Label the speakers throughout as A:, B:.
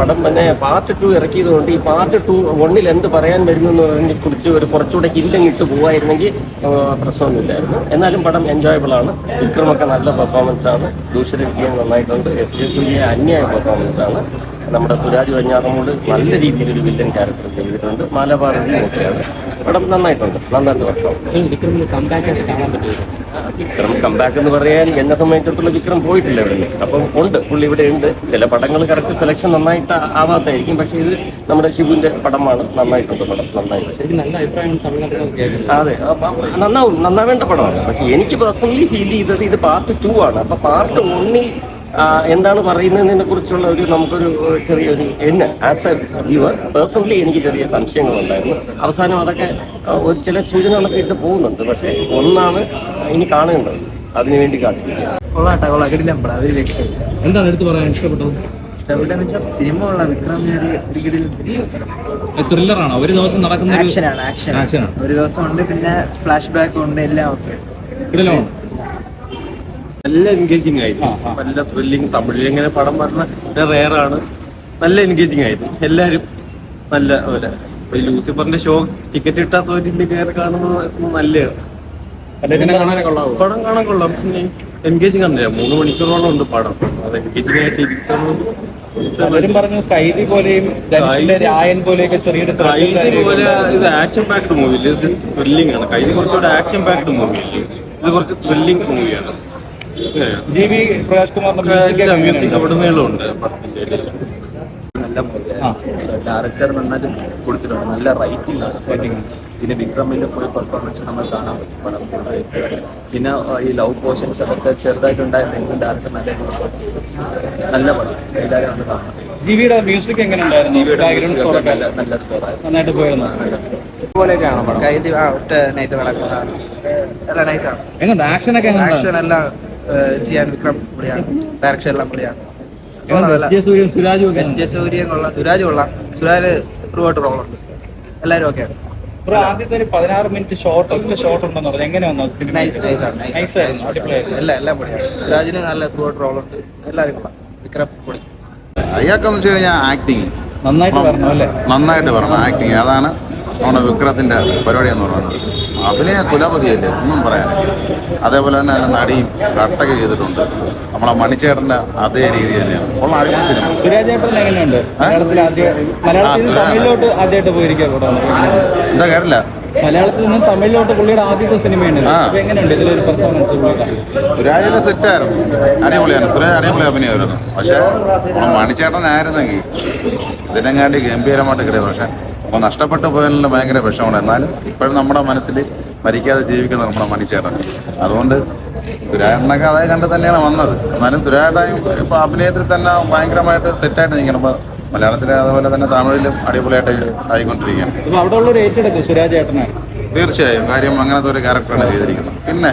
A: പടം തന്നെ പാർട്ട് 2 ഇറക്കിയതുകൊണ്ട് ഈ പാർട്ട് 2 1-ൽ എന്ത് പറയാൻ വരുന്നതിനെ കുറിച്ച് ഒരു കുറച്ചുകൂടെ ഹിന്റങ്ങ് ഇട്ട് പോവായിരുന്നെങ്കിൽ പ്രശ്നമൊന്നുമില്ലായിരുന്നു. എന്നാലും പടം എൻജോയബിൾ ആണ്. വിക്രമൊക്കെ നല്ല പെർഫോമൻസ് ആണ്. ദൂഷര വിജയം നന്നായിട്ടുണ്ട്. എസ് സൂര്യ അന്യായ പെർഫോമൻസ് ആണ്. നമ്മുടെ സുരാജ് വെഞ്ഞാറമൂട് നല്ല രീതിയിലൊരു വില്ലൻ ക്യാരക്ടർ ചെയ്തിട്ടുണ്ട്. മാലപാർവതി ഓക്കെയാണ്. പടം നന്നായിട്ടുണ്ട്. നന്നായിട്ട് പെർഫോമൻസ്. വിക്രം കംബാക്ക് എന്ന് പറയാൻ എന്നെ സംബന്ധിച്ചിടത്തോളം വിക്രം പോയിട്ടില്ല ഇവിടെ. അപ്പം ഉണ്ട്, പുള്ളി ഇവിടെ ഉണ്ട്. ചില പടങ്ങൾ കറക്റ്റ് സെലക്ഷൻ നന്നായിട്ട് ആവാത്തായിരിക്കും. പക്ഷേ ഇത് നമ്മുടെ ഷിബുവിന്റെ പടമാണ്. നന്നായിട്ടുണ്ട് പടം. നന്നായിട്ട്
B: നല്ല അഭിപ്രായം.
A: അതെ, നന്നാവേണ്ട പടമാണ്. പക്ഷെ എനിക്ക് പേഴ്സണലി ഫീൽ ചെയ്തത് ഇത് പാർട്ട് 2 ആണ്. അപ്പൊ പാർട്ട് 1-ൽ എന്താണ് പറയുന്നതിനെ കുറിച്ചുള്ള നമുക്കൊരു ചെറിയൊരു ആസ് എ വ്യൂവർ പേഴ്സണലി എനിക്ക് ചെറിയ സംശയങ്ങളുണ്ടായിരുന്നു. അവസാനം അതൊക്കെ ഒരു ചില സൂചനകളൊക്കെ ഇട്ട് പോകുന്നുണ്ട്. പക്ഷെ ഒന്നാണ് ഇനി കാണേണ്ടത്. അതിനുവേണ്ടി കാത്തിരിക്കുക.
B: എന്താണ് എടുത്ത് പറയാൻ ഇഷ്ടപ്പെട്ടത്?
C: ഇഷ്ടപ്പെട്ടെന്ന് വെച്ചാൽ സിനിമ ഉള്ള വിക്രം
B: ത്രില്ലറാണോ? ഒരു ദിവസം നടക്കുന്ന
C: ആക്ഷനാണ്. ഒരു ദിവസം ഉണ്ട്, പിന്നെ ഫ്ലാഷ് ബാക്ക് ഉണ്ട്, എല്ലാം ഓക്കെ.
D: നല്ല എൻഗേജിങ് ആയിരുന്നു. നല്ല ത്രില്ലിങ്. തമിഴിൽ ഇങ്ങനെ പടം പറഞ്ഞ റെയറാണ്. നല്ല എൻഗേജിങ് ആയിരുന്നു. എല്ലാവരും നല്ല പോലെ. ലൂസിഫറിന്റെ ഷോ ടിക്കറ്റ് കിട്ടാത്തവരിന്റെ കയറി കാണുന്നത് നല്ലതാണ്. പടം കാണാൻ കൊള്ളാം. പിന്നെ എൻഗേജിങ് ആണ്. 3 മണിക്കൂറോളം ഉണ്ട് പടം. അത് എൻഗേജിങ് ആയിട്ട്
B: പറഞ്ഞു. കൈദി പോലെയും
D: കൈദി പോലെ ഇത് ആക്ഷൻ പാക്ഡ് മൂവി. ഇത് ത്രില്ലിംഗ് ആണ്. കൈദി കുറച്ചുകൂടെ ആക്ഷൻ പാക്ഡ് മൂവി. ഇത് കുറച്ച് ത്രില്ലിംഗ് മൂവിയാണ്.
B: ജി.വി. പ്രകാശ് കുമാറിന്റെ
D: മ്യൂസിക് അവിടെ മേളുണ്ട് പടത്തിന്റെ.
C: നല്ല ഡയറക്ടർ നന്നായിട്ട് കൊടുത്തിട്ടുണ്ട്. നല്ല റൈറ്റിംഗ് ആണ്. പിന്നെ വിക്രമിന്റെ ഫുൾ പെർഫോമൻസ് നമ്മൾ കാണാൻ പറ്റും പടം. പിന്നെ ഈ ലവ് പോർഷൻസ് അതൊക്കെ ചെറുതായിട്ടുണ്ടായിരുന്നെങ്കിലും ഡയറക്ടർ നല്ല പടം. എല്ലാവരും ഒന്ന് കാണാം.
B: ജിവിയുടെ മ്യൂസിക് എങ്ങനെ ഉണ്ടായിരുന്നു?
C: നല്ല സ്കോറായിരുന്നു.
B: നന്നായിട്ട് പോയിരുന്നു.
C: ഇതുപോലെയൊക്കെയാണോ പടം? കൈദി ഒറ്റ നൈറ്റ് നടക്കുന്നതാണ്. നല്ല നൈസാണ്.
B: എങ്ങനെ ആക്ഷൻ
C: എല്ലാം ചെയ്യാൻ വിക്രം പൊളിയാണ്. ഡയറക്ഷൻ എല്ലാം പൊളിയാണ്. സൂര്യൻ കൊള്ളാം. സുരാജ് കൊള്ളാം. സുരാജ് ത്രൂ ഔട്ട് റോളുണ്ട്. എല്ലാവരും ഓക്കെയാണ്.
B: ആദ്യത്തെ ഒരു 16 മിനിറ്റ് ഷോർട്ട് ഉണ്ടെന്ന് പറഞ്ഞു. എങ്ങനെ വന്നു?
C: എല്ലാം പൊളിയാണ്. സുരാജിന് നല്ല ത്രൂ ഔട്ട് റോളുണ്ട്. എല്ലാവരും കൊള്ളാം. വിക്രം പൊളി.
E: അയാൾക്കെന്ന് വെച്ച് കഴിഞ്ഞാൽ ആക്ടിങ്
B: നന്നായിട്ട്
E: പറഞ്ഞു. ആക്ടിങ് അതാണ് നമ്മുടെ വിക്രത്തിന്റെ പരിപാടി എന്ന് പറയുന്നത്. അഭിനയ കുലപതിയല്ലേ, ഒന്നും പറയാനില്ല. അതേപോലെ തന്നെ നടിയും കട്ടൊക്കെ ചെയ്തിട്ടുണ്ട്. നമ്മളെ മണിച്ചേട്ടന്റെ അതേ രീതി തന്നെയാണ്. ഉള്ള അടിപൊളി സിനിമ.
B: സുരാജേട്ടൻ എങ്ങനെയുണ്ട്? തമിഴിലോട്ട് ആദ്യമായിട്ട് പോയിരിക്കുക.
E: എന്താ കേട്ടില്ല?
B: മലയാളത്തിൽ നിന്ന് തമിഴിലോട്ട് പുള്ളിയുടെ ആദ്യത്തെ സിനിമയാണ്. എങ്ങനെയുണ്ട് ഇതിലൊരു പെർഫോമൻസ്?
E: സുരാജിന്റെ സെറ്റായിരുന്നു. അടിപൊളിയാണ്. സുരാജ് അടിപൊളി അഭിനയമായിരുന്നു. പക്ഷെ നമ്മളെ മണിച്ചേട്ടനായിരുന്നെങ്കിൽ ഇതിനെങ്ങാണ്ടി ഗംഭീരമായിട്ട് കിട്ടിയത്. പക്ഷെ അപ്പോൾ നഷ്ടപ്പെട്ടു പോയതിനുള്ള ഭയങ്കര വിഷമമാണ്. എന്നാലും ഇപ്പോഴും നമ്മുടെ മനസ്സിൽ മരിക്കാതെ ജീവിക്കുന്ന നമ്മുടെ മണിച്ചേട്ടൻ. അതുകൊണ്ട് സുരാജേട്ടനൊക്കെ അതേ കണ്ട് തന്നെയാണ് വന്നത്. എന്നാലും സുരാജേട്ടൻ ഇപ്പോൾ അഭിനയത്തിൽ തന്നെ ഭയങ്കരമായിട്ട് സെറ്റായിട്ട് നിൽക്കണം. ഇപ്പോൾ മലയാളത്തിലെ അതുപോലെ തന്നെ തമിഴിലും അടിപൊളിയായിട്ട് ആയിക്കൊണ്ടിരിക്കുകയാണ്.
B: അവിടെ ഉള്ളൊരു ഏറ്റെടുക്കും സുരാജേട്ടനാണ്.
E: തീർച്ചയായും. കാര്യം അങ്ങനത്തെ ഒരു ക്യാരക്ടറാണ് ചെയ്തിരിക്കുന്നത്. പിന്നെ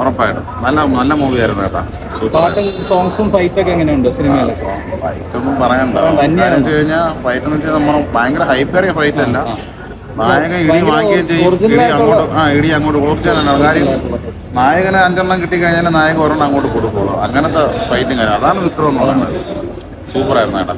E: ഉറപ്പായിട്ടും നല്ല മൂവിയായിരുന്നു കേട്ടോ.
B: സോങ്സും ഫൈറ്റൊക്കെ എങ്ങനെയുണ്ട് സിനിമയിൽ?
E: ഫൈറ്റൊന്നും പറയണ്ട. കാര്യം വെച്ച് കഴിഞ്ഞാൽ ഫൈറ്റ് എന്ന് വെച്ചാൽ നമ്മൾ ഭയങ്കര ഹൈപ്പേറിയ ഫൈറ്റ് അല്ല. നായകൻ ഇടി വാങ്ങിക്കുകയും ചെയ്യും. ഇടി അങ്ങോട്ട് കൊടുക്കാനാണ് കാര്യം. നായകന് 5 കിട്ടിക്കഴിഞ്ഞാൽ നായകൻ ഒരെണ്ണം അങ്ങോട്ട് കൊടുക്കുള്ളൂ. അങ്ങനത്തെ ഫൈറ്റും കാര്യം. അതാണ് വിക്രം എന്ന് പറയുന്നത്. സൂപ്പറായിരുന്നു കേട്ടോ.